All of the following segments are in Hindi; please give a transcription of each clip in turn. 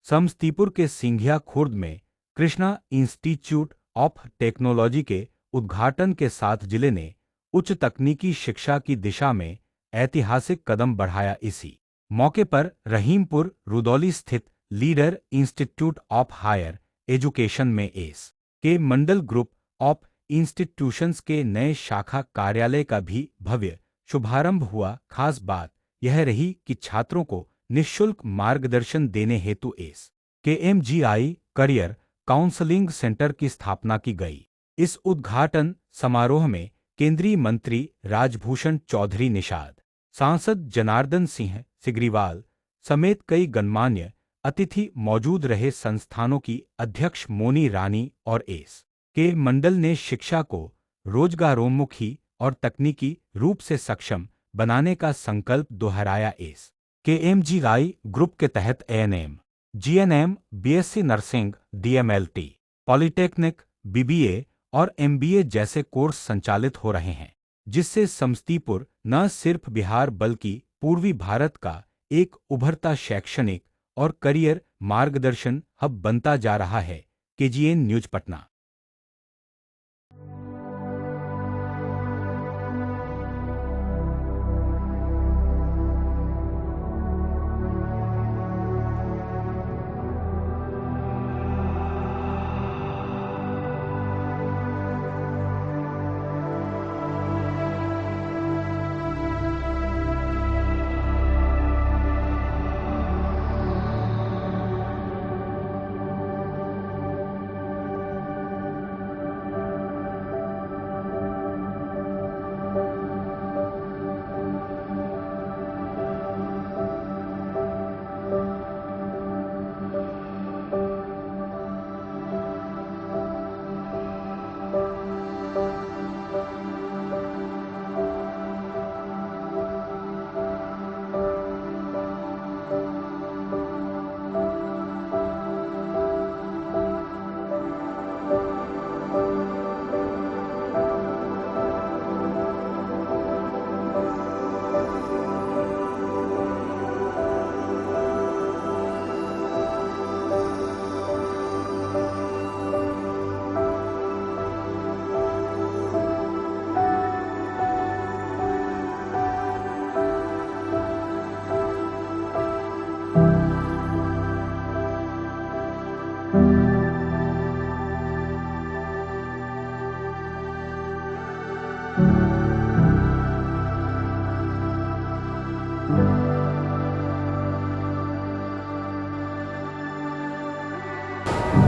समस्तीपुर के सिंघिया खुर्द में कृष्णा इंस्टीट्यूट ऑफ टेक्नोलॉजी के उद्घाटन के साथ जिले ने उच्च तकनीकी शिक्षा की दिशा में ऐतिहासिक कदम बढ़ाया। इसी मौके पर रहीमपुर रुदौली स्थित leader institute of higher education में S K Mandal group of institutions के नए शाखा कार्यालय का भी भव्य शुभारंभ हुआ। खास बात यह रही कि छात्रों को निःशुल्क मार्गदर्शन देने हेतु S KMGI career counselling centre की स्थापना की गई। इस उद्घाटन समारोह में केंद्रीय मंत्री राजभूषण चौधरी निषाद, सांसद जनार्दन सिंह सिग्रीवाल समेत कई गणमान्य अतिथि मौजूद रहे। संस्थानों की अध्यक्ष मोनी रानी और एस के मंडल ने शिक्षा को रोजगारोन्मुखी और तकनीकी रूप से सक्षम बनाने का संकल्प दोहराया। एस KMGI ग्रुप के तहत ANM, GNM, BSc nursing, DMLT, polytechnic, BBA और MBA जैसे कोर्स संचालित हो रहे हैं, जिससे समस्तीपुर न सिर्फ बिहार बल्कि पूर्वी भारत का एक उभरता शैक्षणिक और करियर मार्गदर्शन हब बनता जा रहा है। KGN news Patna.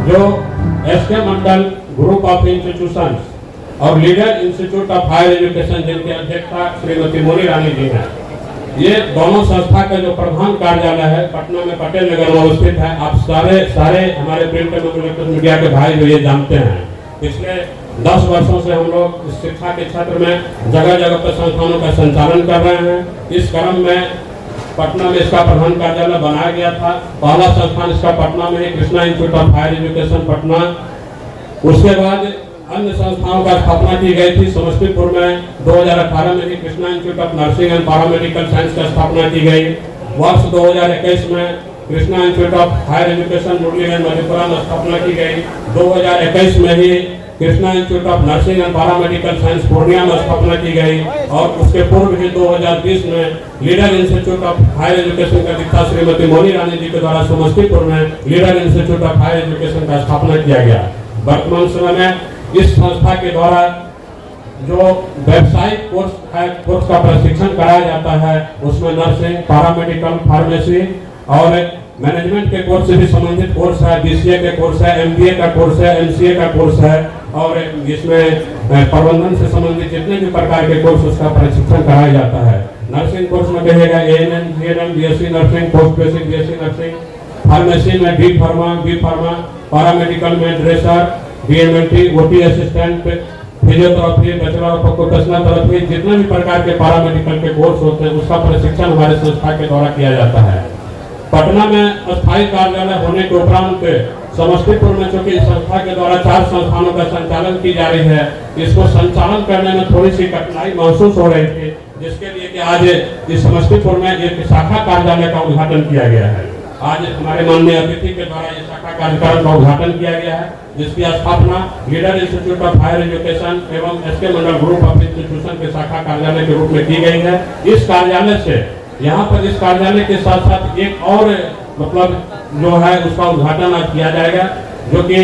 जो SK Mandal group of institutions और leader institute of higher education जिनके अध्यक्षा श्रीमती मोनी रानी जी हैं, ये दोनों संस्था का जो प्रधान कार्यालय है पटना में पटेल नगर में स्थित है। आप सारे हमारे प्रिंट एंड मीडिया के भाई जो ये जानते हैं, पिछले 10 वर्षों से हम लोग इस शिक्षा के क्षेत्र में जगह जगह पर संस्थानों का संचालन कर रहे हैं। इस क्रम में पटना में इसका प्रधान कार्यालय बनाया गया था। पहला संस्थान इसका पटना में है, Krishna institute of higher education Patna. उसके बाद अन्य संस्थाओं का स्थापना की गई थी। समस्तीपुर में 2018 में ही Krishna institute of nursing and paramedical science का स्थापना की गई। वर्ष 2021 में Krishna institute of higher education Murliganj Madhepura में स्थापना की गई। 2021 में ही Krishna institute of nursing and paramedical science Purnia में स्थापना की गई। और उसके पूर्व ही 2020 में leader institute of higher education का दीक्षा श्रीमती मोनी रानी जी के द्वारा समस्तीपुर में leader institute of higher education का स्थापना किया गया। वर्तमान समय में इस संस्था के द्वारा जो व्यावसायिक कोर्स का प्रशिक्षण कराया जाता है, उसमें नर्सिंग, पैरामेडिकल, फार्मेसी और मैनेजमेंट के कोर्स से भी संबंधित कोर्स है। BCA के कोर्स है, MBA का कोर्स है, MCA का कोर्स है और जिसमें प्रबंधन से संबंधित जितने भी प्रकार के कोर्स उसका प्रशिक्षण कराया जाता है। नर्सिंग कोर्स में कहेगा ANM, GNM, BSc nursing, post basic BSc nursing, pharmacy में B फार्मा, पैरामेडिकल में dresser, DMLT, OT assistant, physiotherapy, bachelor of occupational therapy, जितने भी प्रकार के पैरामेडिकल के कोर्स होते हैं उसका प्रशिक्षण हमारे संस्था के द्वारा किया जाता है। पटना में स्थायी कार्यालय होने के उपरांत समस्तीपुर में चूंकि इस संस्था के द्वारा 4 संस्थानों का संचालन की जा रही है, इसको संचालन करने में थोड़ी सी कठिनाई महसूस हो रही थी, जिसके लिए कि आज इस समस्तीपुर में एक शाखा कार्यालय का उद्घाटन किया गया है। आज हमारे माननीय अतिथि के द्वारा ये शाखा कार्यक्रम का उद्घाटन किया गया है, जिसकी स्थापना leader institute of higher education एवं एसके मंडल ग्रुप ऑफ इंस्टीट्यूशन के शाखा कार्यालय के रूप में की गई है। इस कार्यालय से यहाँ पर इस कार्यालय के साथ साथ एक और मतलब जो है उसका उद्घाटन आज किया जाएगा, जो कि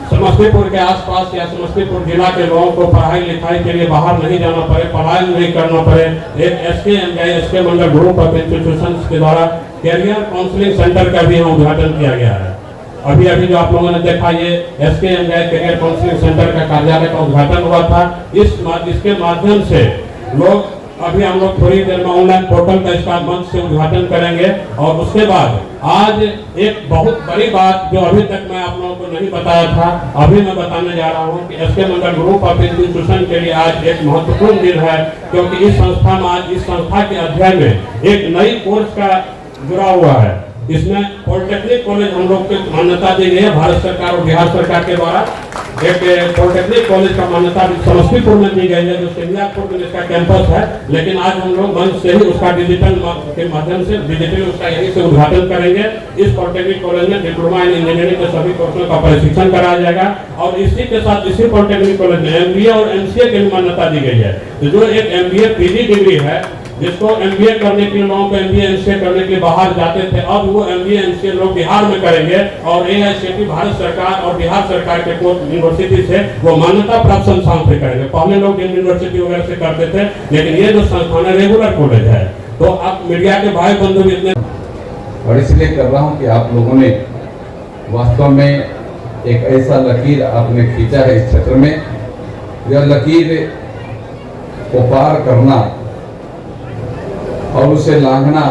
समस्तीपुर के आसपास या समस्तीपुर जिला के लोगों को पढ़ाई लिखाई के लिए बाहर नहीं जाना पड़े, पढ़ाई नहीं करना पड़े। एक SK Mandal group of institution के द्वारा कैरियर काउंसलिंग सेंटर का भी यहाँ उद्घाटन किया गया है। अभी अभी जो आप लोगों ने देखा ये एसके कैरियर काउंसलिंग सेंटर का कार्यालय का उद्घाटन हुआ था। इसके माध्यम से लोग अभी हम लोग थोड़ी देर में ऑनलाइन पोर्टल का इसका मंच से उद्घाटन करेंगे और उसके बाद आज एक बहुत बड़ी बात जो अभी तक मैं आप लोगों को नहीं बताया था, अभी मैं बताने जा रहा हूँ कि SK Mandal group of institution के लिए आज एक महत्वपूर्ण दिन है, क्योंकि इस संस्था में आज इस संस्था के अध्ययन में एक नई कोर्स का जुड़ा हुआ है। इसमें पॉलिटेक्निक कॉलेज हम लोग को मान्यता दी गई है भारत सरकार और बिहार सरकार के द्वारा। एक पॉलिटेक्निक कॉलेज का मान्यता समस्तीपुर में दी गई है, जो सिंगापुर में इसका कैंपस है, लेकिन आज हम लोग मंच से ही उसका डिजिटल के माध्यम से डिजिटल उसका यहीं से उद्घाटन करेंगे। इस पॉलिटेक्निक कॉलेज में डिप्लोमा इन इंजीनियरिंग के सभी कोर्सों का प्रशिक्षण कराया जाएगा और इसी के साथ इसी पॉलिटेक्निक कॉलेज में MBA और MCA की मान्यता दी गई है। तो जो एक MBA PG डिग्री है, जिसको MBA करने के लिए लोगों को MBA MCA करने के लिए बाहर जाते थे, अब वो MBA MCA लोग बिहार में करेंगे और AICTE भारत सरकार और बिहार सरकार के यूनिवर्सिटी से वो मान्यता प्राप्त संस्थान से करेंगे। पहले लोग यूनिवर्सिटी वगैरह से करते थे, लेकिन ये जो संस्थान है रेगुलर कॉलेज है। तो अब मीडिया के भाई बंधु भी इतने और इसलिए कर रहा हूँ कि आप लोगों ने वास्तव में एक ऐसा लकीर आपने खींचा है इस क्षेत्र में, यह लकीर को पार करना और उसे लांघना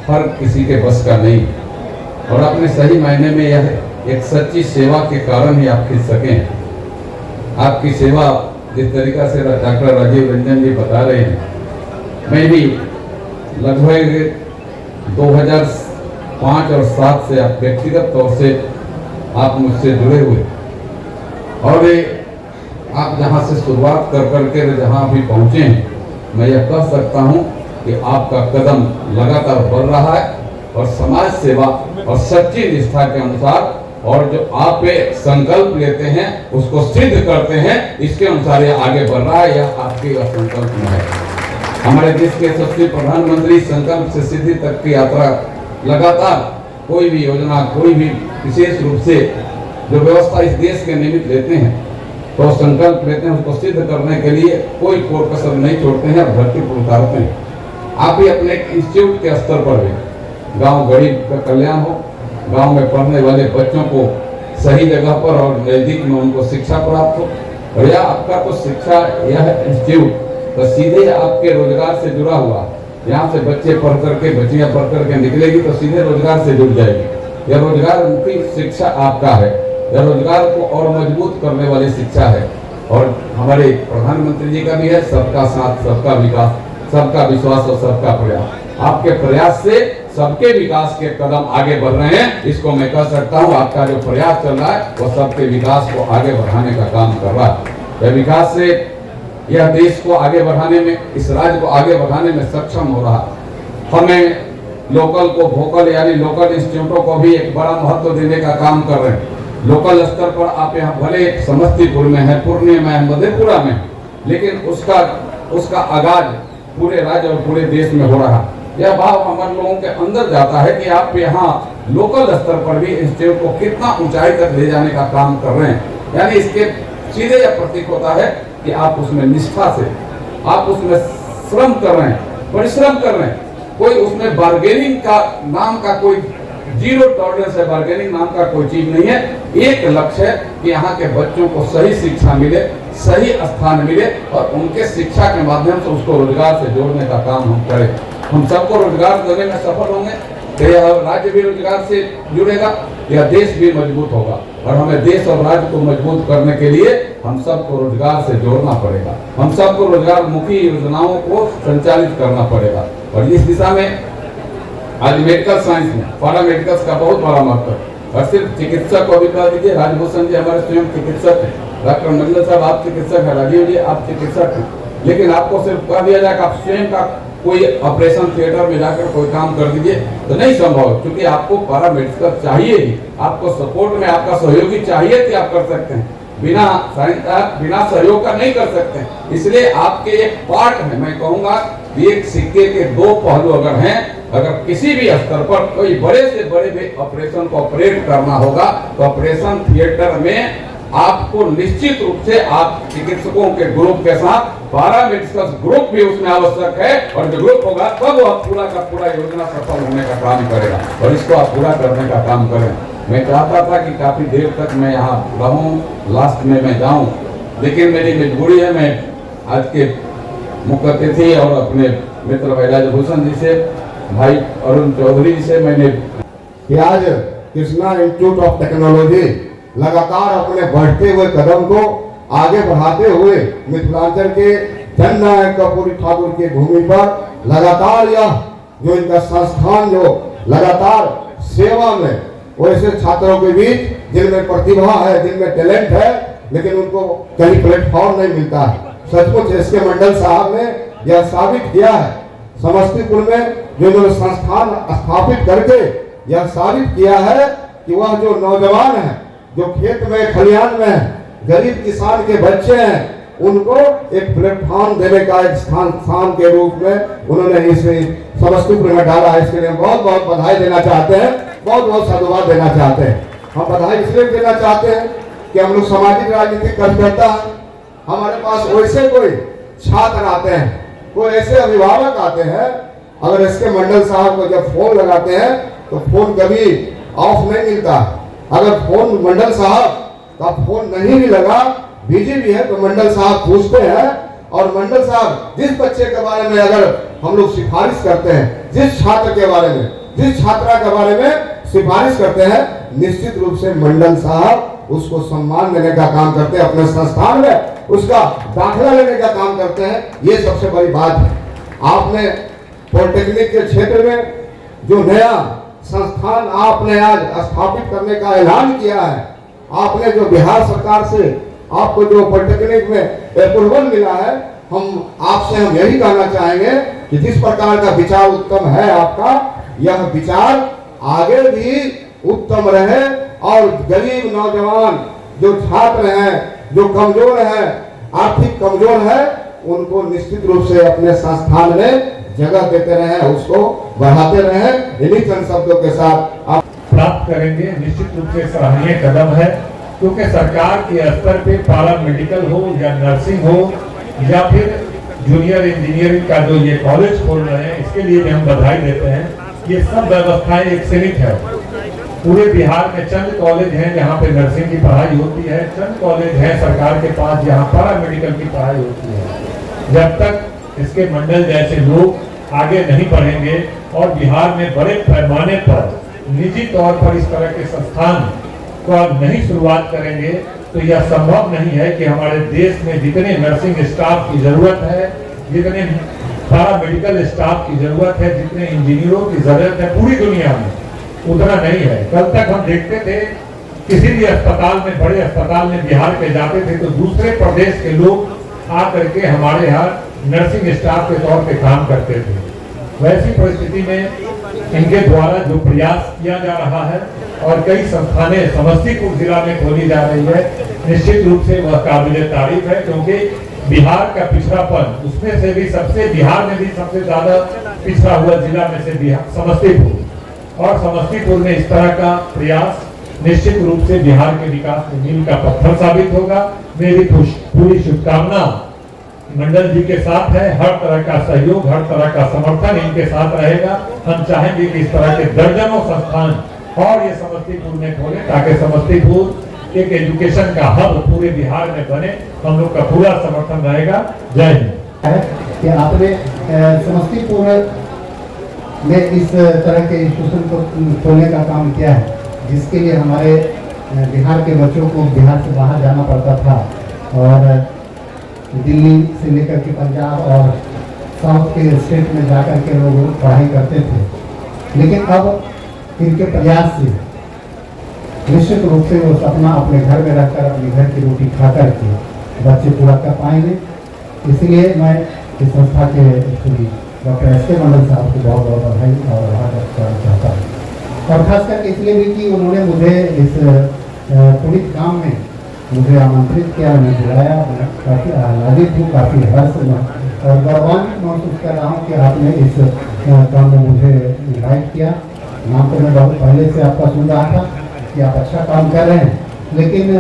हर किसी के बस का नहीं, और अपने सही मायने में यह एक सच्ची सेवा के कारण ही आप खींच सकें। आपकी सेवा जिस तरीका से डॉक्टर राजीव रंजन जी बता रहे हैं, मैं भी लगभग 2005 और 7 से आप व्यक्तिगत तौर से आप मुझसे जुड़े हुए और आप जहां से शुरुआत कर करके जहां अभी पहुंचे हैं, मैं यह कह सकता हूं कि आपका कदम लगातार बढ़ रहा है और समाज सेवा और सच्ची निष्ठा के अनुसार और जो आप संकल्प लेते हैं उसको सिद्ध करते हैं, इसके अनुसार यह आगे बढ़ रहा है। यह आपके संकल्प में है। हमारे देश के यशस्वी प्रधानमंत्री संकल्प से सिद्धि तक की यात्रा लगातार कोई भी योजना, कोई भी विशेष रूप से जो व्यवस्था इस देश के निमित्त लेते हैं, तो संकल्प लेते हैं, उसको सिद्ध करने के लिए कोई कोर कसर नहीं छोड़ते हैं और धरती पर उतारते हैं। आप भी अपने इंस्टीट्यूट के स्तर पर भी गांव गरीब का कल्याण हो, गांव में पढ़ने वाले बच्चों को सही जगह पर और नजदीक में उनको शिक्षा प्राप्त हो, और यह आपका तो शिक्षा यह इंस्टीट्यूट तो सीधे आपके रोजगार से जुड़ा हुआ। यहाँ से बच्चे पढ़ करके बच्चियाँ पढ़ करके निकलेगी तो सीधे रोजगार से जुड़ जाएगी। यह रोजगार मुखी शिक्षा आपका है, यह रोजगार को और मजबूत करने वाली शिक्षा है। और हमारे प्रधानमंत्री जी का भी है, सबका साथ सबका विकास, सबका विश्वास और सबका प्रयास। आपके प्रयास से सबके विकास के कदम आगे बढ़ रहे हैं, इसको मैं कह सकता हूँ। आपका जो प्रयास चल रहा है वो सबके विकास को आगे बढ़ाने का काम कर रहा है। यह विकास से यह देश को आगे बढ़ाने में, इस राज्य को आगे बढ़ाने में सक्षम हो रहा है। हमें लोकल को वोकल यानी लोकल इंस्टीट्यूटों को भी एक बड़ा महत्व देने का काम कर रहे हैं। लोकल स्तर पर आप यहाँ भले समस्तीपुर में है, पूर्णिया में है, मधेपुरा में, लेकिन उसका आगाज पूरे राज्य और पूरे देश में हो रहा है। यह भाव हमारे लोगों के अंदर जाता है कि आप यहाँ लोकल स्तर पर भी इंस्टीट्यूट को कितना ऊंचाई तक ले जाने का काम कर रहे हैं। यानी इसके सीधे यह प्रतीक होता है कि आप उसमें निष्ठा से, आप उसमें श्रम कर रहे हैं, परिश्रम कर रहे हैं। कोई उसमें बार्गेनिंग का नाम का कोई जीरो टॉलरेंस है, बार्गेनिंग नाम का कोई चीज नहीं है। एक लक्ष्य है कि यहाँ के बच्चों को सही शिक्षा मिले, सही स्थान मिले और उनके शिक्षा के माध्यम से उसको रोजगार से जोड़ने का काम हम करें। हम सबको रोजगार देने में सफल होंगे तो यह राज्य भी रोजगार से जुड़ेगा, यह देश भी मजबूत होगा। और हमें देश और राज्य को मजबूत करने के लिए हम सबको रोजगार से जोड़ना पड़ेगा। हम सबको रोजगार मुखी योजनाओं को संचालित करना पड़ेगा। और इस दिशा में आज मेडिकल साइंस में पैरा मेडिकल्स का बहुत बड़ा महत्व है। और सिर्फ चिकित्सक को भी कह दीजिए, राजभूषण जी हमारे स्वयं चिकित्सक हैं, डॉक्टर मंडल साहब आप चिकित्सक हैं, राजीव जी आप चिकित्सक हैं, लेकिन आपको सिर्फ कह दिया जाए कि आप स्वयं का कोई ऑपरेशन थिएटर में जाकर कोई काम कर दीजिए तो नहीं संभव, क्योंकि आपको पैरामेडिकल चाहिए ही, आपको सपोर्ट में आपका सहयोगी चाहिए कि आप कर सकते हैं, बिना सहयोग का नहीं कर सकते हैं। इसलिए आपके एक पार्ट है, मैं कहूँगा एक सिक्के के दो पहलू अगर हैं, अगर किसी भी स्तर पर कोई बड़े से बड़े भी ऑपरेशन को ऑपरेट करना होगा तो ऑपरेशन थिएटर में आपको निश्चित रूप से आप चिकित्सकों के ग्रुप के साथ पैरामेडिकल ग्रुप भी उसमें आवश्यक है, और जो ग्रुप होगा तब वह पूरा का पूरा योजना सफल होने का काम करेगा, और इसको आप पूरा करने का काम करें। मैं चाहता था कि काफी देर तक मैं यहाँ रहूं, लास्ट में मैं जाऊं, लेकिन मेरी मजबूरी है। मैं आज के मुख्य अतिथि और अपने मित्र भाई राजभूषण जी से, भाई अरुण चौधरी जी से मैंने कि आज कृष्णा इंस्टीट्यूट ऑफ टेक्नोलॉजी लगातार अपने बढ़ते हुए कदम को आगे बढ़ाते हुए मिथिलांचल के जननायक कर्पूरी ठाकुर की भूमि पर लगातार यह जो इनका संस्थान जो लगातार सेवा में वैसे छात्रों के बीच जिनमें प्रतिभा है, जिनमें टैलेंट है, लेकिन उनको कहीं प्लेटफॉर्म नहीं मिलता है। सचमुच एस के मंडल साहब ने यह साबित किया है, समस्तीपुर में जो इन्होंने संस्थान स्थापित करके यह साबित किया है कि वह जो नौजवान है, जो खेत में खलिहान में गरीब किसान के बच्चे हैं, उनको एक प्लेटफॉर्म देने का एक स्थान के रूप में उन्होंने इस समस्तीपुर में डाला है। इसके लिए बहुत बहुत बधाई देना चाहते हैं, बहुत बहुत साधुवाद देना चाहते हैं। हम बधाई इसलिए देना चाहते हैं कि हम लोग सामाजिक राजनीतिक कार्यकर्ता हैं, हमारे पास वैसे कोई छात्र आते हैं, कोई ऐसे अभिभावक आते हैं, अगर इसके मंडल साहब को जब फोन लगाते हैं तो फोन कभी ऑफ नहीं मिलता। अगर फोन मंडल साहब का फोन नहीं भी लगा, बिजी भी है, तो मंडल साहब पूछते हैं, और मंडल साहब जिस बच्चे के बारे में अगर हम लोग सिफारिश करते हैं, जिस छात्र के बारे में, जिस छात्रा के बारे में सिफारिश करते हैं, निश्चित रूप से मंडल साहब उसको सम्मान देने का काम करते हैं, अपने संस्थान में उसका दाखिला लेने का काम करते हैं। ये सबसे बड़ी बात है। आपने पॉलिटेक्निक के क्षेत्र में जो नया संस्थान आपने आज स्थापित करने का ऐलान किया है, आपने जो बिहार सरकार से आपको जो पॉलिटेक्निक में अप्रूवल मिला है, हम यही कहना चाहेंगे कि जिस प्रकार का विचार उत्तम है आपका, यह विचार आगे भी उत्तम रहे, और गरीब नौजवान जो छात्र हैं, जो कमजोर हैं, आर्थिक कमजोर है, उनको निश्चित रूप से अपने संस्थान में जगह देते रहे, उसको बढ़ाते रहे। इन्हीं चंद शब्दों के साथ आप प्राप्त करेंगे। निश्चित रूप से सराहनीय कदम है, क्योंकि सरकार के स्तर पे पैरा मेडिकल हो या नर्सिंग हो या फिर जूनियर इंजीनियरिंग का जो ये कॉलेज खोल रहे हैं, इसके लिए भी हम बधाई देते हैं। ये सब व्यवस्थाएं एक सीमित है। पूरे बिहार में चंद कॉलेज हैं जहाँ पे नर्सिंग की पढ़ाई होती है, चंद कॉलेज हैं सरकार के पास जहाँ पैरा मेडिकल की पढ़ाई होती है। जब तक इसके मंडल जैसे लोग आगे नहीं बढ़ेंगे और बिहार में बड़े पैमाने पर निजी तौर पर इस तरह के संस्थान को अब नहीं शुरुआत करेंगे, तो यह संभव नहीं है कि हमारे देश में जितने नर्सिंग स्टाफ की जरूरत है, जितने पैरामेडिकल स्टाफ की जरूरत है, जितने इंजीनियरों की जरूरत है पूरी दुनिया में, उतना नहीं है। कल तक हम देखते थे किसी भी अस्पताल में, बड़े अस्पताल में बिहार के जाते थे तो दूसरे प्रदेश के लोग आकर के हमारे यहाँ नर्सिंग स्टाफ के तौर पे काम करते थे। वैसी परिस्थिति में इनके द्वारा जो प्रयास किया जा रहा है और कई संस्थानें समस्तीपुर जिला में खोली जा रही है, निश्चित रूप से वह काबिल तारीफ है, क्योंकि बिहार का पिछड़ापन, उसमें से भी बिहार में भी सबसे ज्यादा पिछड़ा हुआ जिला में से समस्तीपुर, और समस्तीपुर में इस तरह का प्रयास निश्चित रूप से बिहार के विकास में मील का पत्थर साबित होगा। मेरी पूरी शुभकामना मंडल जी के साथ है, हर तरह का सहयोग, हर तरह का समर्थन इनके साथ रहेगा। हम चाहेंगे कि इस तरह के दर्जनों संस्थान और ये समस्तीपुर में खोले, ताकि समस्तीपुर एक एजुकेशन का हब पूरे बिहार में बने। हम लोग का पूरा समर्थन रहेगा। जय हिंद। कि आपने समस्तीपुर में इस तरह के इंस्टीट्यूशन को खोलने का काम किया है, जिसके लिए हमारे बिहार के बच्चों को बिहार से बाहर जाना पड़ता था और दिल्ली से लेकर के पंजाब और साउथ के स्टेट में जाकर के लोग पढ़ाई करते थे। लेकिन अब इनके प्रयास से निश्चित रूप से वो सपना अपने घर में रखकर अपने घर की रोटी खा कर के बच्चे पूरा कर पाएंगे। इसलिए मैं इस संस्था के डॉक्टर एस के मंडल साहब को बहुत बहुत बधाई और आभार व्यक्त करना चाहता हूँ। और खास करके इसलिए भी कि उन्होंने मुझे इस पुलिस काम में मुझे आमंत्रित किया, मैं बुलाया, मैं काफ़ी आह्लादित हूँ, काफ़ी हर्ष और गौरवान्वित महसूस कर रहा हूँ कि आपने इस काम में मुझे इन्वाइट किया। नाम तो मैं बहुत पहले से आपका सुन रहा था कि आप अच्छा काम कर रहे हैं, लेकिन